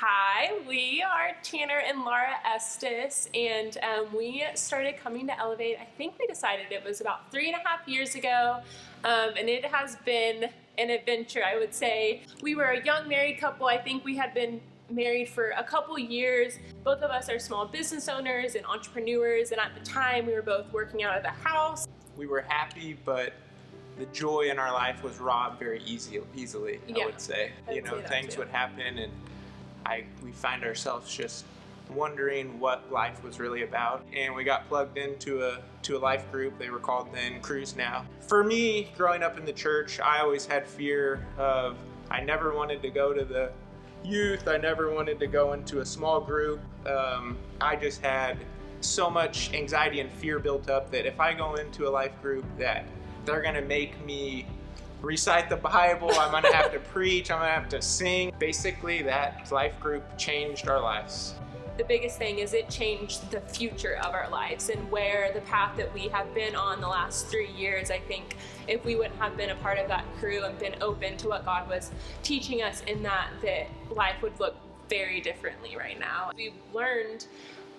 Hi, we are Tanner and Laura Estes, and we started coming to Elevate. I think we decided it was about 3.5 years ago, and it has been an adventure, I would say. We were a young married couple. I think we had been married for a couple years. Both of us are small business owners and entrepreneurs, and at the time we were both working out of the house. We were happy, but the joy in our life was robbed very easily, I would say. Things would happen, and we find ourselves just wondering what life was really about. And we got plugged into a life group. They were called then Cruise Now. For me, growing up in the church, I always had fear of, I never wanted to go to the youth. I never wanted to go into a small group. I just had so much anxiety and fear built up that if I go into a life group, that they're gonna make me recite the Bible, I'm gonna have to preach, I'm gonna have to sing. Basically, that life group changed our lives. The biggest thing is it changed the future of our lives and where the path that we have been on the last 3 years. I think if we wouldn't have been a part of that crew and been open to what God was teaching us in that life would look very differently right now. We've learned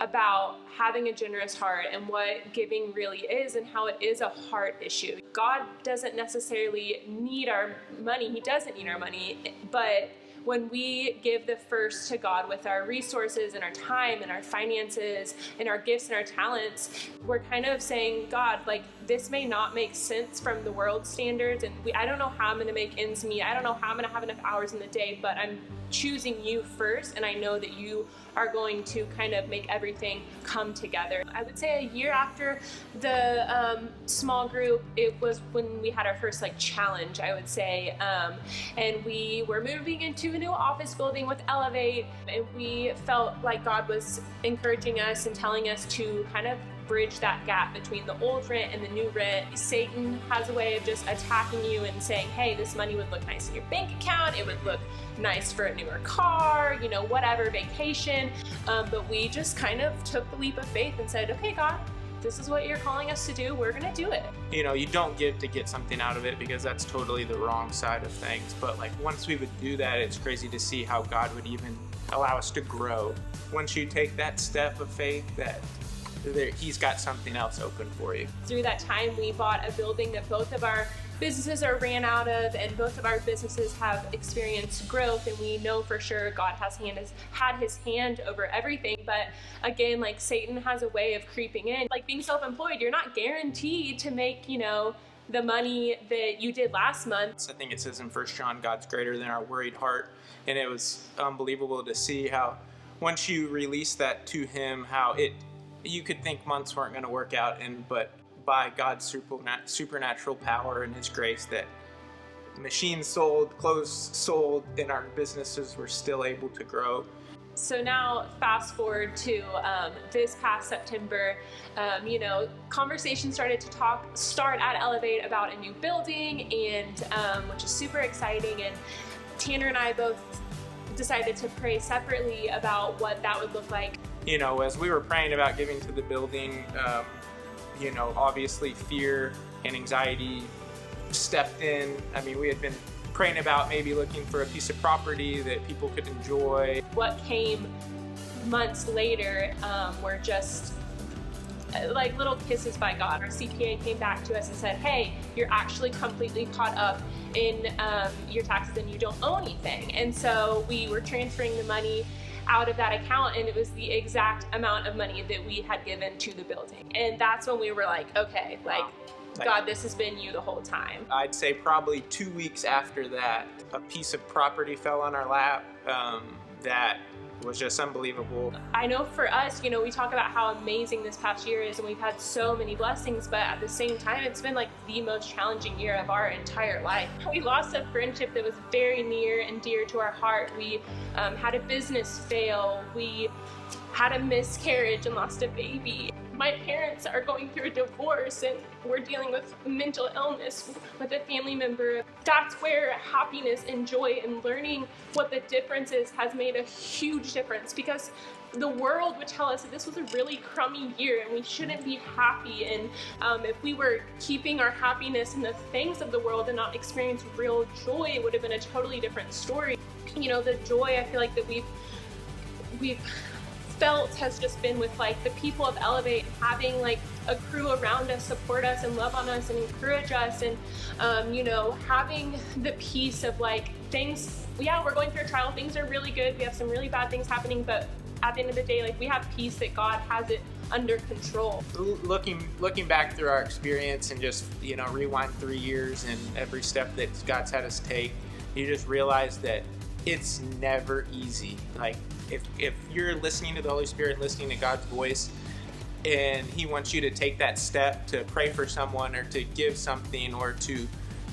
about having a generous heart and what giving really is and how it is a heart issue. God doesn't necessarily need our money. He doesn't need our money, but when we give the first to God with our resources and our time and our finances and our gifts and our talents, we're kind of saying, God, like, this may not make sense from the world standards, and I don't know how I'm gonna make ends meet. I don't know how I'm gonna have enough hours in the day, but I'm choosing you first, and I know that you are going to kind of make everything come together. I would say a year after the small group, it was when we had our first challenge, I would say, and we were moving into a new office building with Elevate, and we felt like God was encouraging us and telling us to kind of bridge that gap between the old rent and the new rent. Satan has a way of just attacking you and saying, hey, this money would look nice in your bank account, it would look nice for a newer car, whatever, vacation. But we just kind of took the leap of faith and said, okay, God, this is what you're calling us to do, we're gonna do it. You don't give to get something out of it, because that's totally the wrong side of things. But once we would do that, it's crazy to see how God would even allow us to grow. Once you take that step of faith, He's got something else open for you. Through that time, we bought a building that both of our businesses are ran out of, and both of our businesses have experienced growth, and we know for sure God has had his hand over everything. But again, Satan has a way of creeping in. Being self-employed, you're not guaranteed to make, the money that you did last month. I think it says in 1 John, God's greater than our worried heart. And it was unbelievable to see how once you release that to him, you could think months weren't going to work out, but by God's supernatural power and his grace, that machines sold, clothes sold, and our businesses were still able to grow. So now fast forward to this past September, conversations started to start at Elevate about a new building, and which is super exciting. And Tanner and I both decided to pray separately about what that would look like. As we were praying about giving to the building, obviously fear and anxiety stepped in. We had been praying about maybe looking for a piece of property that people could enjoy. What came months later were just little kisses by God. Our CPA came back to us and said, hey, you're actually completely caught up in your taxes and you don't owe anything. And so we were transferring the money out of that account, and it was the exact amount of money that we had given to the building. And that's when we were okay, God, this has been you the whole time. I'd say probably 2 weeks after that, a piece of property fell on our lap that was just unbelievable. I know for us, we talk about how amazing this past year is, and we've had so many blessings, but at the same time, it's been the most challenging year of our entire life. We lost a friendship that was very near and dear to our heart. We had a business fail. We had a miscarriage and lost a baby. My parents are going through a divorce, and we're dealing with mental illness with a family member. That's where happiness and joy and learning what the difference is has made a huge difference, because the world would tell us that this was a really crummy year and we shouldn't be happy. And if we were keeping our happiness in the things of the world and not experience real joy, it would have been a totally different story. The joy I feel like that we've we've felt has just been with like the people of Elevate, having like a crew around us support us and love on us and encourage us, and having the peace of like things, we're going through a trial, things are really good, we have some really bad things happening, but at the end of the day, like we have peace that God has it under control. Looking back through our experience and just rewind 3 years and every step that God's had us take, you just realize that it's never easy. Like if you're listening to the Holy Spirit, listening to God's voice, and He wants you to take that step to pray for someone or to give something or to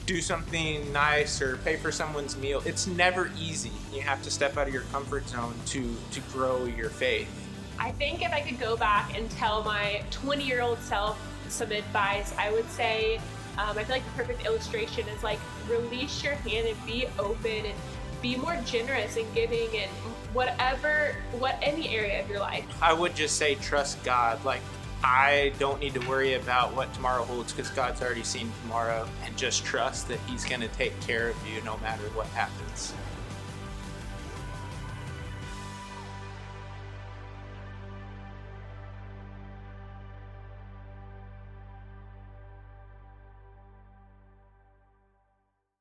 do something nice or pay for someone's meal, it's never easy. You have to step out of your comfort zone to grow your faith. I think if I could go back and tell my 20-year-old self some advice, I would say, I feel like the perfect illustration is like release your hand and be open and be more generous in giving in any area of your life. I would just say trust God. Like, I don't need to worry about what tomorrow holds because God's already seen tomorrow, and just trust that He's going to take care of you no matter what happens.